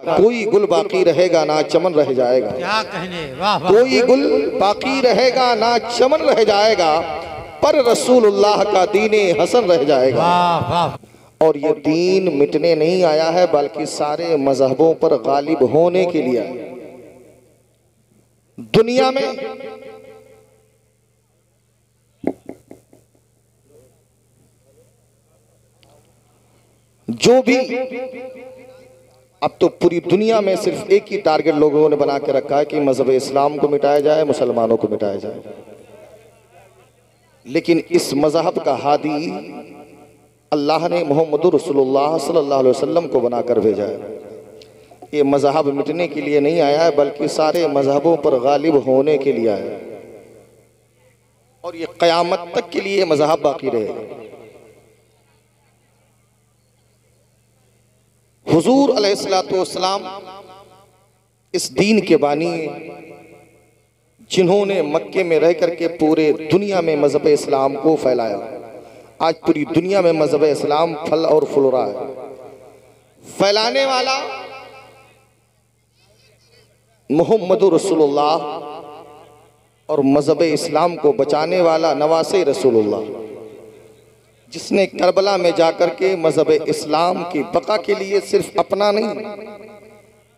कोई गुल बाकी रहेगा ना चमन रह जाएगा। क्या कहने, वाह वाह। कोई गुल बाकी रहेगा ना चमन रह जाएगा, पर रसूलुल्लाह का दीने हसन रह जाएगा। वाह वाह। और ये दीन मिटने नहीं आया है बल्कि सारे मजहबों पर गालिब होने के लिए आया। दुनिया में जो भी, अब तो पूरी दुनिया में सिर्फ एक ही टारगेट लोगों ने बना के रखा है कि मजहब इस्लाम को मिटाया जाए, मुसलमानों को मिटाया जाए। लेकिन इस मजहब का हादी अल्लाह ने मोहम्मद रसूलुल्लाह सल्लल्लाहु अलैहि वसल्लम को बनाकर भेजा है। ये मजहब मिटने के लिए नहीं आया है बल्कि सारे मजहबों पर गालिब होने के लिए आया है। और ये क़यामत तक के लिए मजहब बाकी रहेगा। हुजूर अलैहिस्सलातु वस्सलाम इस दीन के बानी, जिन्होंने मक्के में रह करके पूरे दुनिया में मजहब इस्लाम को फैलाया। आज पूरी दुनिया में मजहब इस्लाम फल और फूल रहा है। फैलाने वाला मोहम्मद रसूलुल्लाह और मजहब इस्लाम को बचाने वाला नवासे रसूलुल्लाह, जिसने करबला में जाकर के मजहब इस्लाम की बका के लिए सिर्फ अपना नहीं,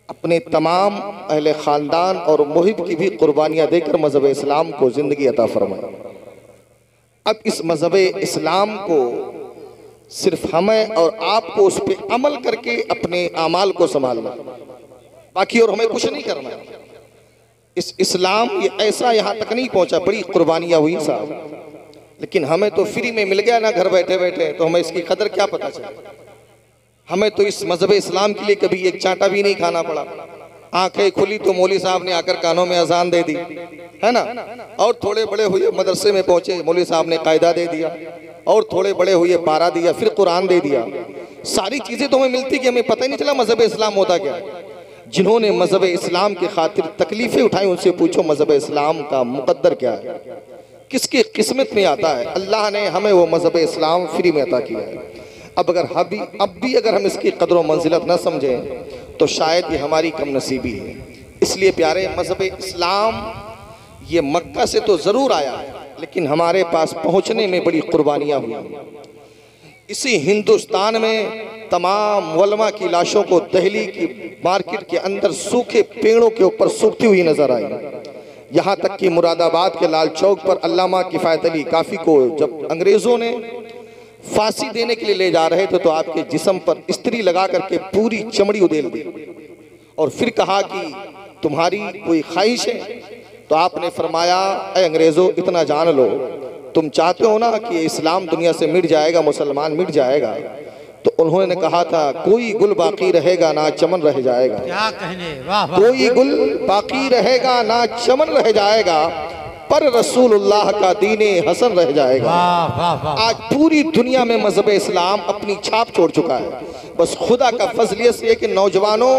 अपने तमाम अहले ख़ानदान और मुहिब की भी कुर्बानियाँ देकर मजहब इस्लाम को ज़िंदगी अता फरमाई। अब इस मजहब इस्लाम को सिर्फ हमें और आपको उस पर अमल करके अपने आमाल को संभालना, बाकी और हमें कुछ नहीं करना। इस इस्लाम ये ऐसा यहाँ तक नहीं पहुँचा, बड़ी कुर्बानियाँ हुई साहब, लेकिन हमें तो फ्री में मिल गया ना घर बैठे बैठे, तो हमें इसकी कदर क्या पता चला। हमें तो इस मजहब इस्लाम के लिए कभी एक चांटा भी नहीं खाना पड़ा। आंखें खुली तो मौली साहब ने आकर कानों में अजान दे दी, है ना, और थोड़े बड़े हुए मदरसे में पहुंचे, मौली साहब ने कायदा दे दिया, और थोड़े बड़े हुए पारा दिया, फिर कुरान दे दिया। सारी चीज़ें तो हमें मिलती कि हमें पता ही नहीं चला मजहब इस्लाम होता क्या है। जिन्होंने मजहब इस्लाम की खातिर तकलीफ़ें उठाई उनसे पूछो मजहब इस्लाम का मुकद्दर क्या है, किसकी किस्मत में आता है। अल्लाह ने हमें वो मजहब इस्लाम फ्री में अता किया है। अब भी अगर हम इसकी कदर व मंजिलत न समझें तो शायद ये हमारी कम नसीबी है। इसलिए प्यारे, मजहब इस्लाम ये मक्का से तो ज़रूर आया है, लेकिन हमारे पास पहुँचने में बड़ी कुर्बानियाँ हुई। इसी हिंदुस्तान में तमाम उलमा की लाशों को दिल्ली की मार्केट के अंदर सूखे पेड़ों के ऊपर सूखती हुई नजर आई। यहाँ तक कि मुरादाबाद के लाल चौक पर अल्लामा किफ़ायत अली काफ़ी को जब अंग्रेज़ों ने फांसी देने के लिए ले जा रहे थे तो आपके जिस्म पर इस्त्री लगा करके पूरी चमड़ी उधेल दी और फिर कहा कि तुम्हारी कोई ख्वाहिश है, तो आपने फरमाया, ऐ अंग्रेज़ों, इतना जान लो, तुम चाहते हो ना कि इस्लाम दुनिया से मिट जाएगा, मुसलमान मिट जाएगा, तो उन्होंने कहा था कोई गुल बाकी रहेगा ना चमन रह जाएगा। क्या कहने, वाह वाह। कोई गुल बाकी रहेगा ना चमन रह जाएगा, पर रसूलुल्लाह का दीने हसन रह जाएगा। वाह वाह वाह। आज पूरी दुनिया में मजहब इस्लाम अपनी छाप छोड़ चुका है। बस खुदा का फजल ये है कि नौजवानों,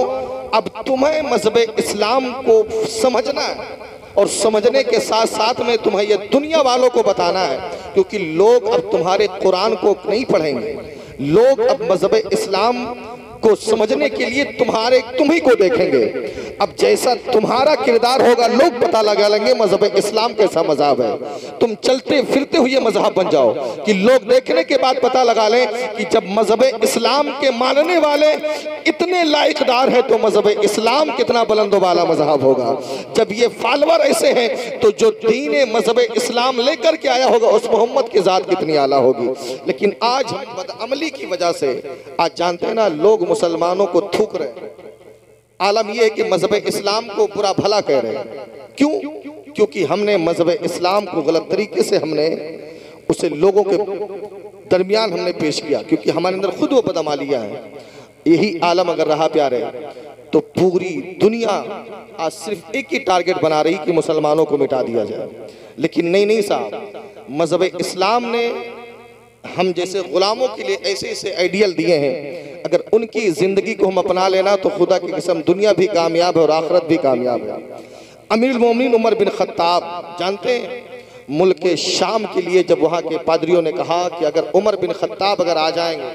अब तुम्हें मजहब इस्लाम को समझना है और समझने के साथ साथ में तुम्हें ये दुनिया वालों को बताना है, क्योंकि लोग अब तुम्हारे कुरान को नहीं पढ़ेंगे। लोग अब मजहब इस्लाम को समझने के लिए तुम्ही को देखेंगे। अब जैसा तुम्हारा किरदार होगा लोग पता लगा लेंगे मजहब इस्लाम कैसा मजहब है। तुम चलते फिरते हुए मजहब बन जाओ कि लोग देखने के बाद पता लगा लें कि जब मजहब इस्लाम के मानने वाले इतने लायकदार है तो मजहब इस्लाम कितना बुलंद वाला मजहब होगा। जब ये फॉलोअर ऐसे हैं तो जो दीन मजहब इस्लाम लेकर के आया होगा उस मोहम्मद की ज़ात कितनी आला होगी। लेकिन आज हम बदअमली की वजह से आज जानते हैं ना, लोग मुसलमानों को थूक रहे हैं। आलम यह है कि मजहब इस्लाम को बुरा भला कह रहे हैं। क्यों? क्योंकि हमने मजहब इस्लाम को गलत तरीके से हमने उसे लोगों के दरमियान हमने पेश किया, क्योंकि हमारे अंदर खुद वो बदअमालियाँ हैं। यही आलम अगर रहा प्यारे तो पूरी दुनिया आज सिर्फ एक ही टारगेट बना रही कि मुसलमानों को मिटा दिया जाए। लेकिन नहीं साहब, मजहब इस्लाम ने हम जैसे गुलामों के लिए ऐसे ऐसे आइडियल दिए हैं, अगर उनकी ज़िंदगी को हम अपना लेना तो खुदा की कसम दुनिया भी कामयाब है और आखिरत भी कामयाब है। अमीरुल मोमिनीन उमर बिन खत्ताब जानते हैं, मुल्क शाम के लिए जब वहाँ के पादरियों ने कहा कि अगर उमर बिन खत्ताब अगर आ जाएंगे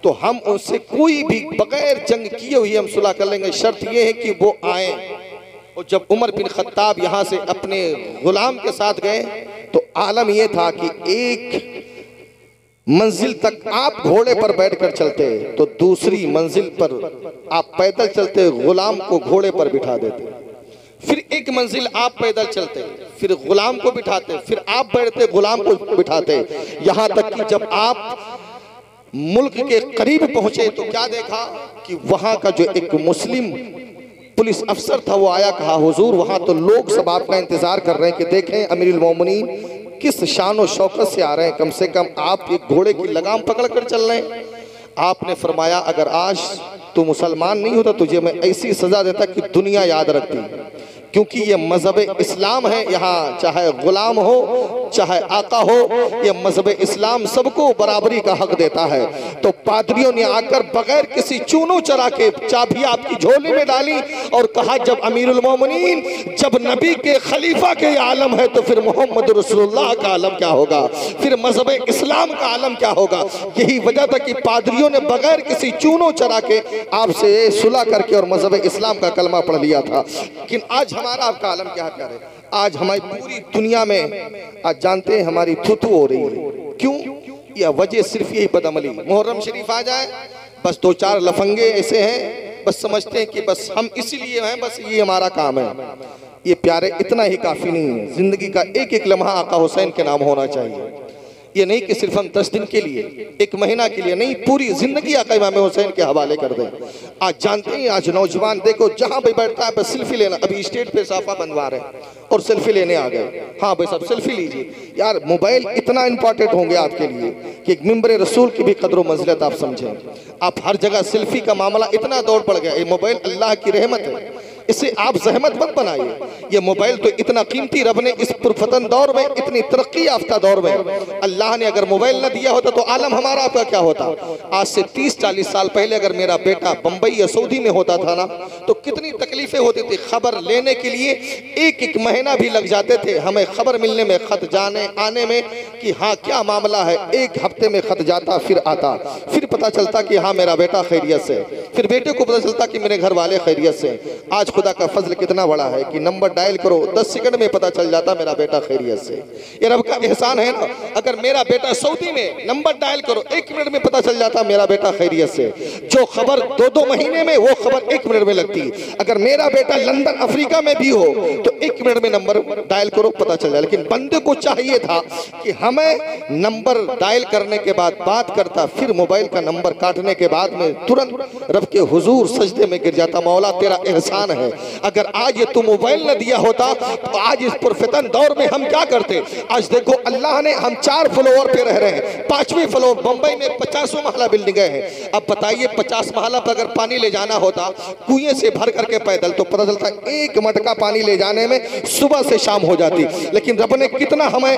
तो हम उनसे कोई भी बगैर जंग किए हुए हम सुलह कर लेंगे। शर्त यह है कि वो आए। और जब उमर बिन खत्ताब यहाँ से अपने गुलाम के साथ गए तो आलम यह था कि एक मंजिल तक आप घोड़े पर बैठकर चलते तो दूसरी मंजिल पर आप पैदल चलते, गुलाम को घोड़े पर बिठा देते। फिर एक मंजिल आप पैदल चलते, फिर गुलाम को बिठाते, फिर आप बैठते, गुलाम को बिठाते, यहाँ तक कि जब आप मुल्क के करीब पहुंचे तो क्या देखा कि वहां का जो एक मुस्लिम पुलिस अफसर था वो आया, कहा हुजूर वहां तो लोग सब आपका इंतजार कर रहे हैं कि देखें अमीरुल मोमिनीन किस शान और शौकत से आ रहे हैं, कम से कम आप एक घोड़े की लगाम पकड़ कर चल रहे हैं। आपने फरमाया अगर आज तू मुसलमान नहीं होता तुझे मैं ऐसी सजा देता कि दुनिया याद रखती, क्योंकि ये मजहब इस्लाम है। यहाँ चाहे गुलाम हो चाहे आका हो, ये मजहब इस्लाम सबको बराबरी का हक देता है। तो पादरियों ने आकर बगैर किसी चूनो चरा के चाबी आपकी झोली में डाली और कहा जब अमीरुल मोमिनीन, जब नबी के खलीफा के आलम है तो फिर मोहम्मद रसूलुल्लाह का आलम क्या होगा, फिर मजहब इस्लाम का आलम क्या होगा। यही वजह था कि पादरियों ने बगैर किसी चूनो चरा के आपसे सुलह करके और मजहब इस्लाम का कलमा पढ़ लिया था। लेकिन आज हमारा आपका आलम क्या करे, आज हमारी पूरी दुनिया में आज जानते हैं हमारी थुथु हो रही है। क्यों? यह वजह सिर्फ यही बदअमली। मुहर्रम शरीफ आ जाए बस दो चार लफंगे ऐसे हैं, बस समझते हैं कि बस हम इसीलिए हैं, बस ये हमारा काम है। ये प्यारे इतना ही काफी नहीं है, जिंदगी का एक एक लम्हा आका हुसैन के नाम होना चाहिए। ये नहीं कि सिर्फ हम 10 दिन के लिए, एक महीना के लिए नहीं, पूरी जिंदगी आका इमाम हुसैन के हवाले कर दें। आज जानते हैं आज नौजवान देखो जहां भी बैठता है बस सेल्फी लेना। अभी स्टेज पे साफा बनवा रहे हैं और सेल्फी लेने आ गए। हाँ भाई सब सेल्फी लीजिए यार। मोबाइल इतना इंपॉर्टेंट हो गया आपके लिए कि एक मिंबर रसूल की भी कदर मंजिलत आप समझें। आप हर जगह सेल्फी का मामला इतना दौड़ पड़ गया। ये मोबाइल अल्लाह की रहमत है, इसे आप जहमत मत बनाइए। ये मोबाइल तो इतना कीमती, रब ने इस पुरफतन दौर में, इतनी तरक्की याफ्ता दौर में अल्लाह ने अगर मोबाइल न दिया होता तो आलम हमारा आपका क्या होता। आज से 30-40 साल पहले अगर मेरा बेटा बंबई या सऊदी में होता था ना तो कितनी तकलीफें होती थी। खबर लेने के लिए एक एक महीना भी लग जाते थे हमें खबर मिलने में, खत जाने आने में कि हाँ क्या मामला है। एक हफ्ते में खत जाता फिर आता, फिर पता चलता कि हाँ मेरा बेटा खैरियत से, फिर बेटे को पता चलता कि मेरे घर वाले खैरियत से। आज खुदा का फजल कितना बड़ा है कि नंबर डायल करो 10 सेकंड में पता चल जाता मेरा बेटा खैरियत से। ये रब का एहसान है ना। अगर मेरा बेटा सऊदी में, नंबर डायल करो 1 मिनट में पता चल जाता मेरा बेटा खैरियत से। जो खबर 2-2 महीने में वो खबर 1 मिनट में लगती। अगर मेरा बेटा लंदन अफ्रीका में भी हो तो 1 मिनट में नंबर डायल करो पता चल जाए। लेकिन बंदे को चाहिए था कि हमें नंबर डायल करने के बाद बात करता, फिर मोबाइल का नंबर काटने के बाद में तुरंत रब के हुजूर सजदे में गिर जाता, मौला तेरा एहसान है। अगर आज ये तू मोबाइल न दिया होता तो आज इस पुरफितन दौर में हम क्या करते। आज देखो अल्लाह ने, हम 4 फ्लोर पे रह रहे हैं, 5वीं फ्लोर मुंबई में 50 महला बिल्डिंग है। अब बताइए 50 महला पर अगर पानी ले जाना होता कुएं से भर करके पैदल तो पता चलता 1 मटका पानी ले जाने में सुबह से शाम हो जाती। लेकिन रब ने कितना हमें,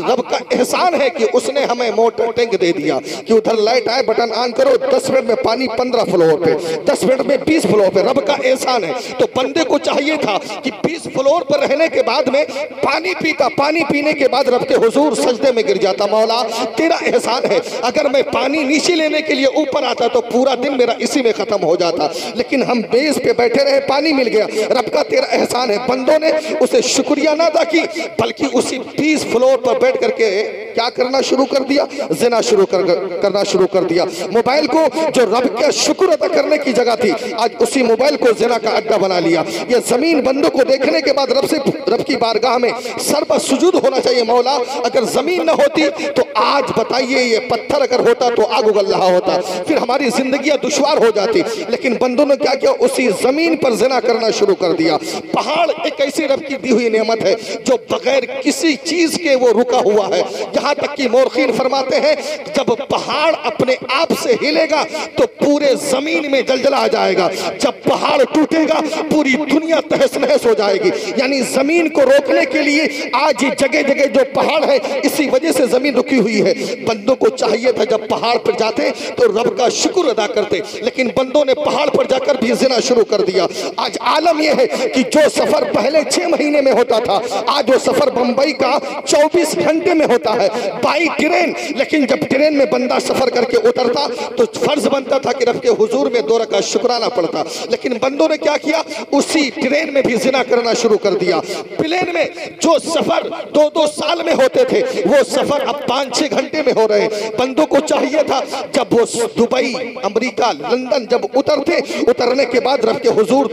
रब का एहसान है कि उसने हमें मोटर टैंक दे दिया कि उधर लाइट आए बटन ऑन करो 10 मिनट में पानी 15 फ्लोर पे, 10 मिनट में 20 फ्लोर पे। रब का एहसान है। तो बंदे को चाहिए था कि 20 फ्लोर पर रहने के बाद में पानी पीता, पानी पीने के बाद रब के हुजूर सजदे में गिर जाता, मौला तेरा एहसान है। अगर मैं पानी नीचे लेने के लिए ऊपर आता तो पूरा दिन मेरा इसी में खत्म हो जाता। लेकिन हम बेस पे बैठे रहे, पानी मिल गया, रब का तेरा एहसान है। बंदों ने उसे शुक्रिया ना अदा की बल्कि उसी 20 फ्लोर पर बैठ करके क्या करना शुरू कर दिया, ज़िना करना शुरू कर दिया। मोबाइल को जो रब का शुक्र अदा करने की जगह थी आज उसी मोबाइल को ज़िना का अड्डा बना लिया। ये जमीन बंदों को देखने के बाद रब की बारगाह में सर पर सुजूद होना चाहिए। मौला अगर जमीन न होती तो आज बताइए ये पत्थर अगर होता तो आग उगल रहा होता, फिर हमारी जिंदगियां दुश्वार हो जाती। लेकिन बंदों ने क्या किया, उसी जमीन पर ज़िना करना शुरू कर दिया। पहाड़ एक ऐसी रब की दी हुई नेमत है जो बगैर किसी चीज के वो रुका हुआ है। यहाँ तक कि मोरखीन फरमाते हैं जब पहाड़ अपने आप से हिलेगा तो पूरे जमीन में जलजला आ जाएगा, जब पहाड़ टूटेगा पूरी दुनिया तहस नहस हो जाएगी। यानी जमीन को रोकने के लिए आज जगह जगह जो पहाड़ है इसी वजह से जमीन रुकी हुई है। बंदों को चाहिए था जब पहाड़ पर जाते तो रब का शुक्र अदा करते, लेकिन बंदों ने पहाड़ पर जाकर भी ज़िना शुरू कर दिया। आज आलम यह है कि जो सफर पहले 6 महीने में होता था आज वो सफर बंबई का 24 घंटे में होता है। By train. लेकिन जब ट्रेन में बंदा सफर करके उतरता तो फर्ज बनता था कि रब के हुजूर में 2 रकात शुक्राना पड़ता, लेकिन बंदों ने क्या किया, उसी ट्रेन में भी जिना करना शुरू कर दिया। प्लेन में जो सफर 2-2 साल में होते थे वो सफर अब 5-6 घंटे में हो रहे। बंदों को चाहिए था जब वो दुबई, अमेरिका, लंदन जब उतरते, उतरने के बाद रब के हुजूर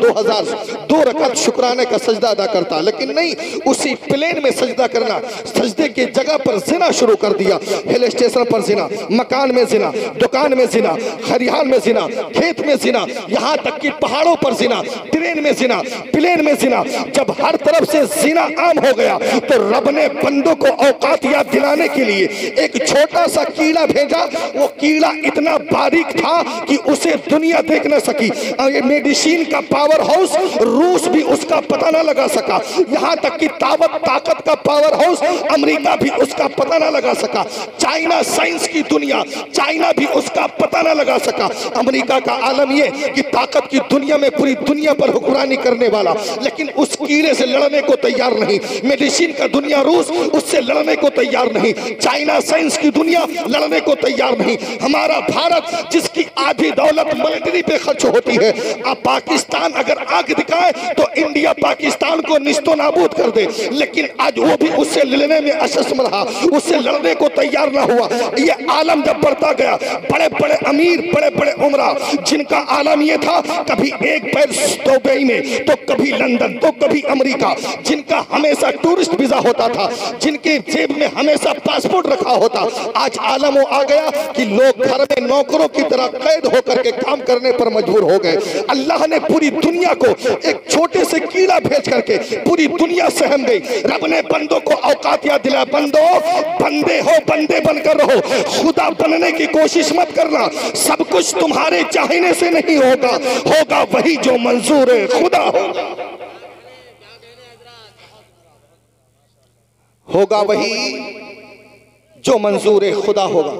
2 रकात शुक्राने का सजदा अदा करता, लेकिन नहीं, उसी प्लेन में सजदा करना, सजदे की जगह पर जिना शुरू कर दिया। हिल स्टेशन पर जिना, मकान में जिना, दुकान में जिना, खरिहान में जिना, खेत में जिना, यहाँ तक कि पहाड़ों पर जिना, ट्रेन में जिना, प्लेन में जिना। जब हर तरफ से जिना आम हो गया तो रब ने बंदों को औकात याद दिलाने के लिए एक छोटा सा कीड़ा भेजा। वो कीड़ा इतना बारीक था कि उसे दुनिया देख न सकी। मेडिसिन का पावर हाउस रूस भी उसका पता न लगा सका, यहाँ तक कि ताकत का पावर हाउस अमेरिका भी उसका पता न लगा सका। चाइना, साइंस की दुनिया, चाइना भी उसका पता न लगा सका। अमेरिका का आलम यह कि ताकत की दुनिया में पूरी दुनिया पर हुक्मरानी करने वाला, लेकिन उस कीड़े से लड़ने को तैयार नहीं। मेडिसिन का दुनिया रूस, उससे लड़ने को तैयार नहीं। चाइना, साइंस की दुनिया लड़ने को तैयार नहीं। हमारा भारत जिसकी आधी दौलत मिलिट्री पे खर्च होती है, अब पाकिस्तान अगर आग दिखाए तो इंडिया पाकिस्तान को निस्तो नाबूद कर दे, लेकिन आज वो भी उससे लड़ने में असक्षम रहा, उससे लड़ने को तैयार ना हुआ। ये आलम जब बढ़ता गया, बड़े बड़े अमीर, बड़े बड़े उमरा, जिनका आलम ये था कभी एक पैर दुबई में तो कभी लंदन तो कभी अमेरिका, जिनका हमेशा टूरिस्ट वीजा होता था, जिनके जेब में हमेशा पासपोर्ट रखा होता, आज आलम वो आ गया कि लोग घर में नौकरों की तरह कैद होकर के काम करने पर मजबूर हो गए। अल्लाह ने पूरी दुनिया को एक छोटे से कीड़ा भेज करके पूरी दुनिया सहम गई। रब ने बंदों को औकात याद दिलाया, बंदो बंदे हो, बंदे बनकर रहो, खुदा बनने की कोशिश मत करना। सब कुछ तुम्हारे चाहने से नहीं होगा, होगा वही जो मंजूर है खुदा होगा वही जो मंजूर खुदा होगा।